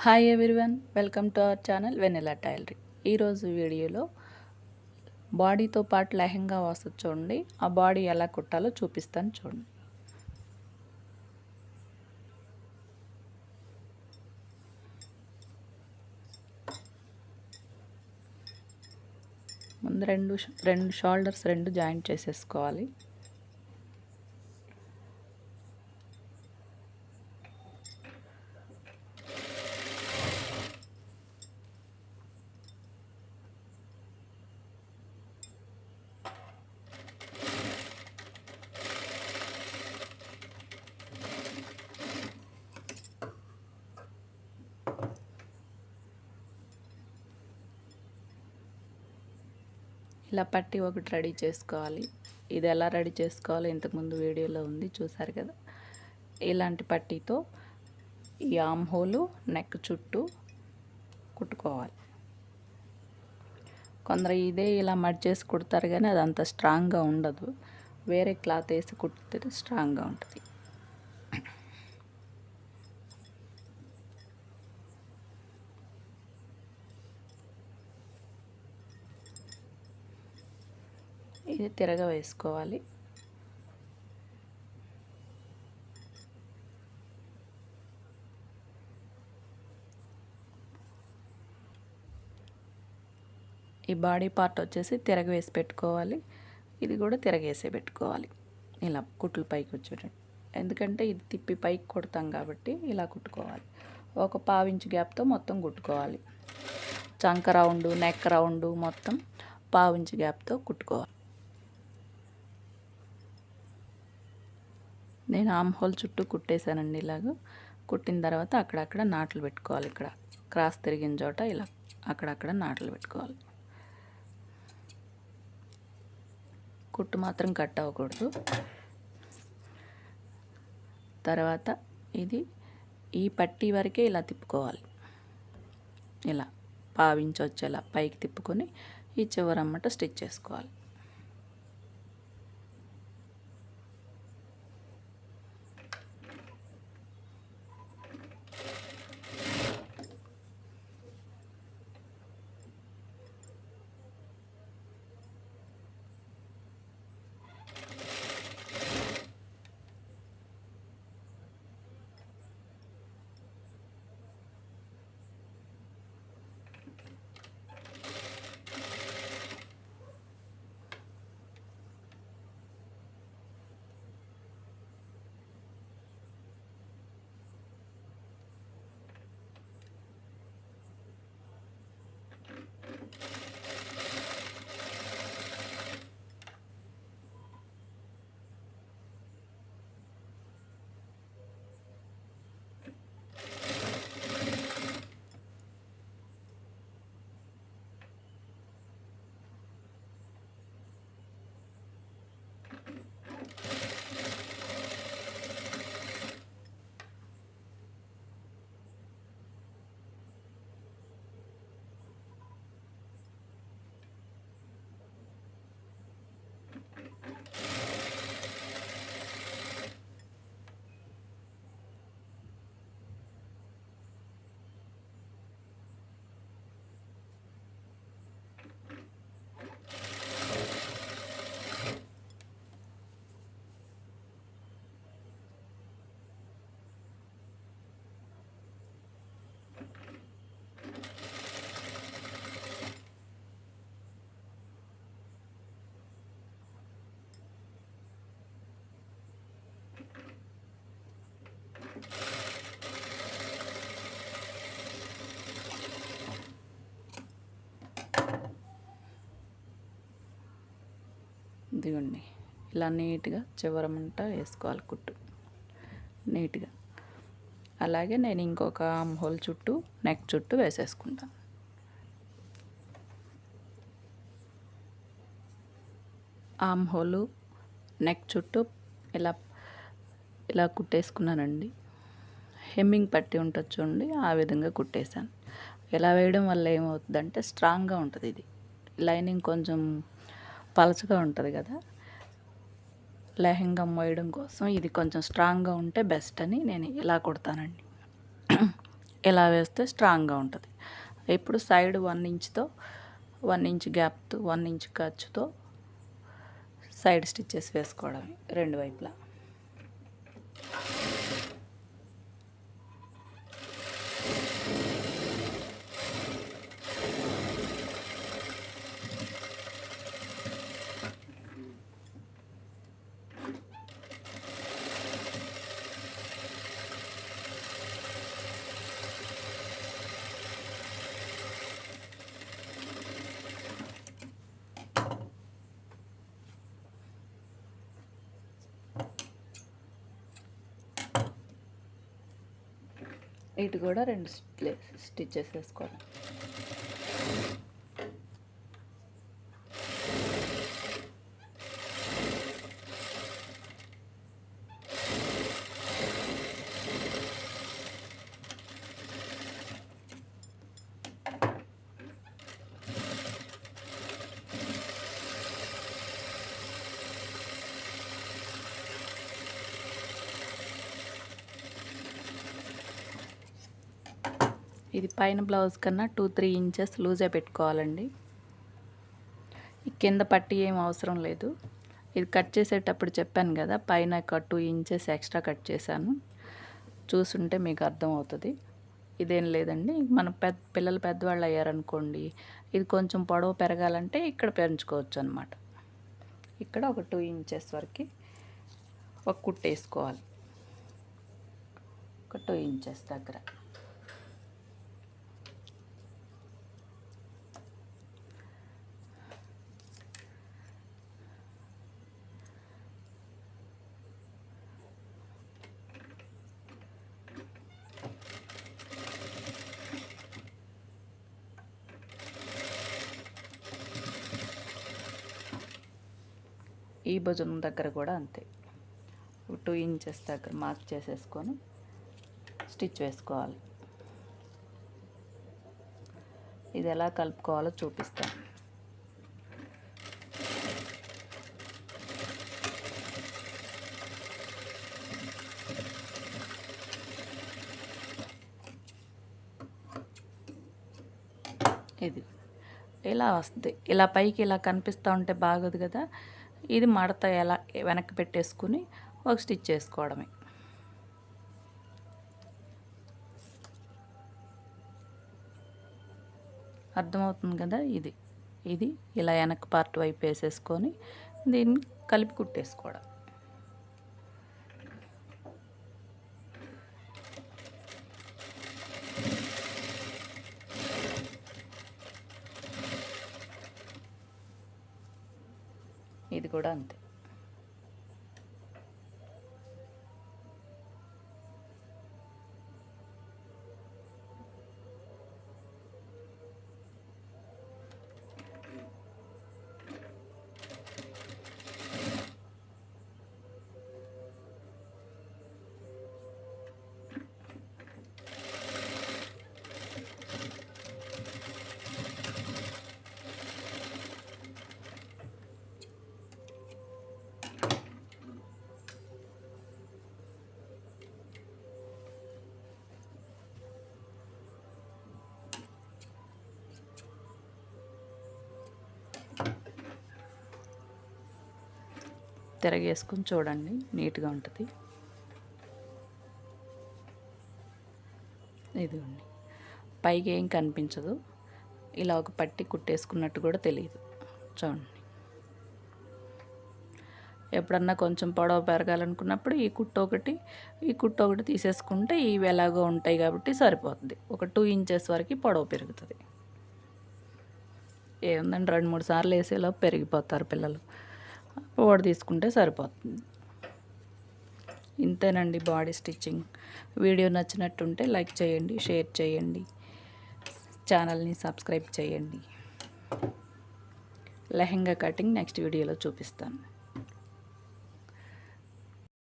Hi everyone, welcome to our channel Vennela tailory. ఈరోజు వీడియోలో బాడీతో పాటు లెహంగా వస్తుంది చూడండి. ఆ బాడీ ఎలా కుట్టాలో చూపిస్తాను చూడండి. ముందు రెండు షోల్డర్స్ జాయింట్ చేసేసుకోవాలి. ఇలా పట్టి ఒకటి రెడీ చేసుకోవాలి. ఇది ఎలా రెడీ చేసుకోవాలో ఇంతకుముందు వీడియోలో ఉంది, చూసారు కదా. ఇలాంటి పట్టీతో ఈ ఆమ్ హోలు నెక్ చుట్టూ కుట్టుకోవాలి. కొందరు ఇదే ఇలా మడ్ చేసి కుడతారు, కానీ అది అంత స్ట్రాంగ్గా ఉండదు. వేరే క్లాత్ వేసి కుట్టితే స్ట్రాంగ్గా ఉంటుంది. ఇది తిరగ వేసుకోవాలి. ఈ బాడీ పార్ట్ వచ్చేసి తిరగవేసి పెట్టుకోవాలి. ఇది కూడా తిరగేసే పెట్టుకోవాలి. ఇలా కుట్లు పైకి వచ్చేటట్టు, ఎందుకంటే ఇది తిప్పి పైకి కొడతాం కాబట్టి ఇలా కుట్టుకోవాలి. ఒక పావించు గ్యాప్తో మొత్తం కుట్టుకోవాలి. చంక రౌండ్, నెక్ రౌండ్ మొత్తం పావించు గ్యాప్తో కుట్టుకోవాలి. నేను ఆమ్ హోల్ చుట్టూ కుట్టేశానండి. ఇలాగ కుట్టిన తర్వాత అక్కడక్కడ నాట్లు పెట్టుకోవాలి. ఇక్కడ క్రాస్ తిరిగిన చోట ఇలా అక్కడక్కడ నాట్లు పెట్టుకోవాలి. కుట్టు మాత్రం కట్ అవ్వకూడదు. తర్వాత ఇది ఈ పట్టీ వరకే ఇలా తిప్పుకోవాలి. ఇలా పావించి వచ్చేలా పైకి తిప్పుకొని ఈ చివరమ్మట స్టిచ్ చేసుకోవాలి. ఇదిగోండి, ఇలా నీట్గా చివరమంట వేసుకోవాలి కుట్టు నీట్గా. అలాగే నేను ఇంకొక ఆమ్ హోల్ చుట్టూ నెక్ చుట్టూ వేసేసుకుంటాను. ఆమ్ హోలు నెక్ చుట్టూ ఇలా ఇలా కుట్టేసుకున్నానండి. హెమ్మింగ్ పట్టి ఉంటుంది చూడండి, ఆ విధంగా కుట్టేశాను. ఇలా వేయడం వల్ల ఏమవుతుందంటే స్ట్రాంగ్గా ఉంటుంది. ఇది లైనింగ్ కొంచెం పలచగా ఉంటుంది కదా, లెహంగా మోయడం కోసం ఇది కొంచెం స్ట్రాంగ్గా ఉంటే బెస్ట్ అని నేను ఇలా కుడతానండి. ఇలా వేస్తే స్ట్రాంగ్గా ఉంటుంది. ఇప్పుడు సైడ్ 1 ఇంచ్తో 1 ఇంచ్ గ్యాప్తో 1 ఇంచ్ ఖర్చుతో సైడ్ స్టిచ్చెస్ వేసుకోవడమే రెండు వైపులా. ఇటు కూడా 2 స్టిచ్చెస్ వేసుకోవాలి. ఇది పైన బ్లౌజ్ కన్నా 2-3 ఇంచెస్ లూజే పెట్టుకోవాలండి. ఈ కింద పట్టి ఏం అవసరం లేదు. ఇది కట్ చేసేటప్పుడు చెప్పాను కదా, పైన ఒక 2 ఇంచెస్ ఎక్స్ట్రా కట్ చేశాను. చూసుంటే మీకు అర్థమవుతుంది. ఇదేం లేదండి, మన పిల్లలు పెద్దవాళ్ళు అయ్యారనుకోండి, ఇది కొంచెం పొడవు పెరగాలంటే ఇక్కడ పెంచుకోవచ్చు అనమాట. ఇక్కడ ఒక 2 ఇంచెస్ వరకు ఒక కుట్టు వేసుకోవాలి. ఒక 2 ఇంచెస్ దగ్గర. ఈ భుజం దగ్గర కూడా అంతే, 2 ఇంచెస్ దగ్గర మార్క్ చేసేసుకొని స్టిచ్ వేసుకోవాలి. ఇది ఎలా కలుపుకోవాలో చూపిస్తాను. ఇది ఇలా వస్తుంది. ఇలా పైకి ఇలా కనిపిస్తూ ఉంటే బాగోదు కదా. ఇది మడత ఎలా వెనక్కి పెట్టేసుకుని ఒక స్టిచ్ వేసుకోవడమే. అర్థమవుతుంది కదా. ఇది ఇలా వెనక్కి పార్ట్ వైపు వేసేసుకొని దీన్ని కలిపి కుట్టేసుకోవడం. ఇది కూడా అంతే. తిరగేసుకుని చూడండి, నీట్గా ఉంటుంది. ఇదిగోండి, పైకి ఏం కనిపించదు. ఇలా ఒక పట్టి కుట్టేసుకున్నట్టు కూడా తెలియదు. చూడండి, ఎప్పుడన్నా కొంచెం పొడవు పెరగాలనుకున్నప్పుడు ఈ కుట్టు ఒకటి తీసేసుకుంటే ఇవి ఎలాగో ఉంటాయి కాబట్టి సరిపోతుంది. ఒక 2 ఇంచెస్ వరకు పొడవు పెరుగుతుంది. ఏముందండి, 2-3 సార్లు వేసేలోపు పెరిగిపోతారు పిల్లలు. ఓడి తీసుకుంటే సరిపోతుంది. ఇంతేనండి బాడీ స్టిచ్చింగ్. వీడియో నచ్చినట్టుంటే లైక్ చేయండి, షేర్ చేయండి, ఛానల్ని సబ్స్క్రైబ్ చేయండి. లెహంగా కటింగ్ నెక్స్ట్ వీడియోలో చూపిస్తాను.